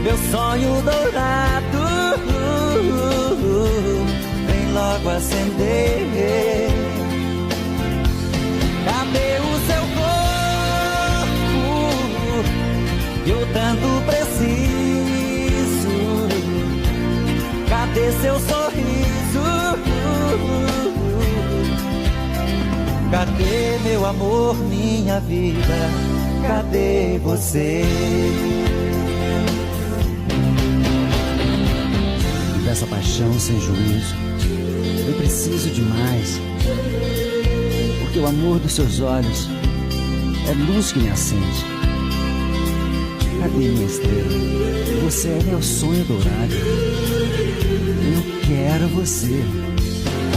meu sonho dourado, vem logo acender. Cadê o seu corpo que eu tanto preciso? Cadê seu sorriso? Cadê meu amor, minha vida? Cadê você? Dessa paixão sem juízo, eu preciso de mais, porque o amor dos seus olhos é luz que me acende. Cadê minha estrela? Você é meu sonho dourado. Eu quero você.